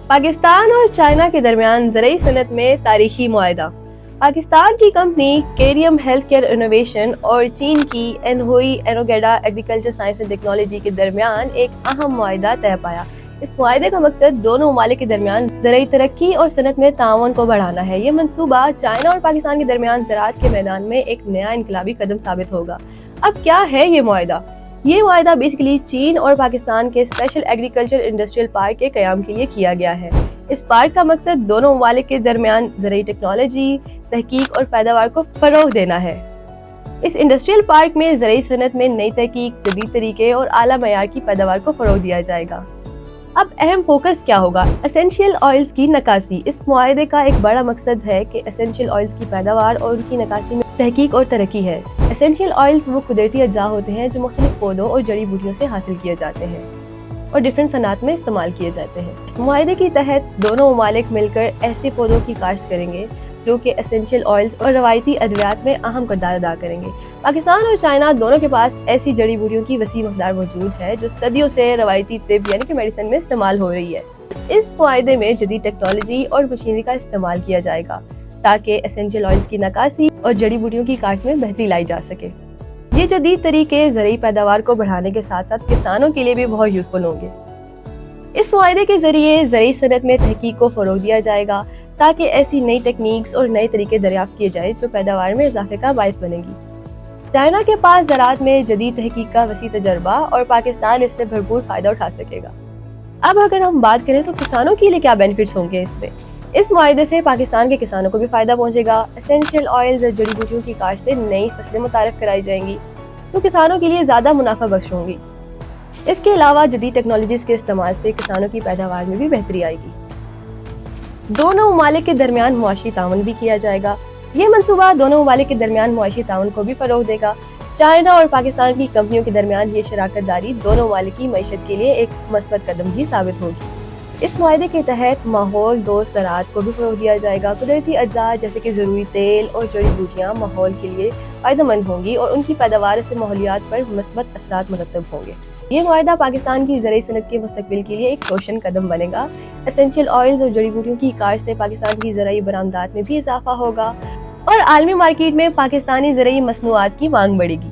पाकिस्तान और चाइना के दरमियान ज़राई सनत में तारीखी मुआहदा। पाकिस्तान की कंपनी केरियम हेल्थ केयर इनोवेशन और चीन की एनहोई एनोगेडा एग्रीकल्चर साइंस एंड टेक्नोलॉजी के दरमियान एक अहम मुआहदा तय पाया। इस मुआहदे का मकसद दोनों ममालिक के दरमियान ज़राई तरक्की और सनत में ताउन को बढ़ाना है। ये मनसूबा चाइना और पाकिस्तान के दरमियान ज़राअत के मैदान में एक नया इनकलाबी कदम साबित होगा। अब क्या है ये मुआहदा? ये मुआहदा बेसिकली चीन और पाकिस्तान के स्पेशल एग्रीकल्चर इंडस्ट्रियल पार्क के क़याम के लिए किया गया है। इस पार्क का मकसद दोनों ममालिक के दरमियान ज़राई टेक्नोलॉजी, तहकीक और पैदावार को फ़रोग़ देना है। इस इंडस्ट्रियल पार्क में ज़राई सनत में नई तहकीक, जदीद तरीके और आला मयार की पैदावार को फ़रोग़ दिया जाएगा। अब अहम फोकस क्या होगा? एसेंशियल ऑयल्स की नकासी। इस मुआहदे का एक बड़ा मकसद है कि एसेंशियल ऑयल्स की पैदावार और उनकी नकासी में तहकीक और तरक्की है। एसेंशियल ऑयल्स वो कुदरती अज्जा होते हैं जो मुख्तलिफ पौधों और जड़ी बूटियों से हासिल किए जाते हैं और डिफरेंट सनात में इस्तेमाल किए जाते हैं। मुआहदे के तहत दोनों ममालिक मिलकर ऐसे पौधों की काश्त करेंगे जो कि एसेंशियल ऑयल्स और रवायती अद्वियात में अहम किरदार अदा करेंगे। पाकिस्तान और चाइना दोनों के पास ऐसी जड़ी बूटियों की वसी मकदार मौजूद है जो सदियों से रवायती तिब यानी कि मेडिसिन में इस्तेमाल हो रही है। इस मुआहदे में जदीद टेक्नोलॉजी और मशीनरी का इस्तेमाल किया जाएगा ताकि एसेंशियल ऑयल्स की नकासी और जड़ी बूटियों की काश्त में बेहतरी लाई जा सके। ये जदीद तरीके ज़राई पैदावार को बढ़ाने के साथ साथ किसानों के लिए भी बहुत यूजफुल होंगे। इस मुआहदे के जरिए ज़राई सनत में तहकीक को फ़रोग़ दिया जाएगा ताकि ऐसी नई टेक्निक्स और नए तरीके दरियाफ्त किए जाएं जो पैदावार में इजाफे का बाइस बनेगी। चाइना के पास ज़राअत में जदीद तहकीक का वसी तजर्बा और पाकिस्तान इससे भरपूर फ़ायदा उठा सकेगा। अब अगर हम बात करें तो किसानों के लिए क्या बेनिफिट्स होंगे इसमें? इस मुआहदे से पाकिस्तान के किसानों को भी फ़ायदा पहुंचेगा। एसेंशियल ऑयल्स और जड़ी बूटियों की काश्त से नई फसलें मुतारफ़ कराई जाएंगी तो किसानों के लिए ज़्यादा मुनाफा बख्श होंगी। इसके अलावा जदीद टेक्नोलॉजीज़ के इस्तेमाल से किसानों की पैदावार में भी बेहतरी आएगी। दोनों ममालिक के दरमियान मुआशी ताउन भी किया जाएगा। ये मनसूबा दोनों ममालिक के दरमियान मुआशी ताउन को भी फ़रोग़ देगा। चाइना और पाकिस्तान की कंपनियों के दरमियान ये शराकत दारी दोनों ममालिक की मईशत के लिए एक मस्बत कदम भी साबित होगी। इस मुआहदे के तहत माहौल दोस्त ज़राअत को भी फ़रोग़ दिया जाएगा। कुदरती अज्जा जैसे कि ज़रूरी तेल और जड़ी बूटियाँ माहौल के लिए फ़ायदेमंद होंगी और उनकी पैदावार से माहौलियात पर मस्बत असरात मुरतब होंगे। ये मुआहदा पाकिस्तान की ज़राई सनत के मुस्तक़बिल के लिए एक रोशन कदम बनेगा। एसेंशियल ऑयल्स और जड़ी बूटियों की काश्त से पाकिस्तान की ज़राई बरामदात में भी इजाफा होगा और आलमी मार्केट में पाकिस्तानी ज़राई मसनूआत की मांग बढ़ेगी।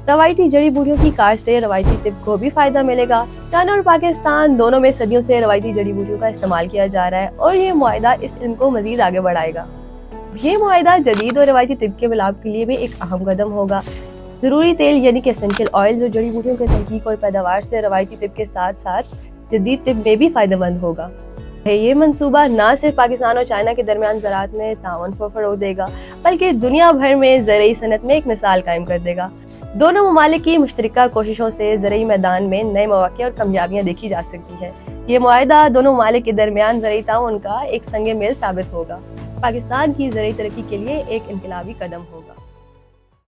रवायती जड़ी बूटियों की काश्त से रवायती तिब को भी फ़ायदा मिलेगा। चाइना और पाकिस्तान दोनों में सदियों से रवायती जड़ी बूटियों का इस्तेमाल किया जा रहा है और ये मुआहदा इस इल्म को मज़ीद आगे बढ़ाएगा। ये मुआहदा जदीद और रवायती तिब के मिलाप के लिए भी एक अहम कदम होगा। ज़रूरी तेल यानी कि एसेंशियल ऑयल्स और जड़ी बूटियों के तहकीक और पैदावार से रवायती तिब के साथ साथ जदीद तिब में भी फ़ायदेमंद होगा। ये मनसूबा न सिर्फ पाकिस्तान और चाइना के दरमियान ज़राअत में ताउन को फ़रोग़ देगा बल्कि दुनिया भर में ज़राई सनत में एक मिसाल कायम कर देगा। दोनों ममालिक की मुश्तरका कोशिशों से ज़राई मैदान में नए मौक़े और कामयाबियाँ देखी जा सकती है। ये मुआहदा दोनों ममालिक के दरमियान ज़राई ताउन का एक संग मेल साबित होगा। पाकिस्तान की ज़राई तरक्की के लिए एक इनकलाबी कदम होगा।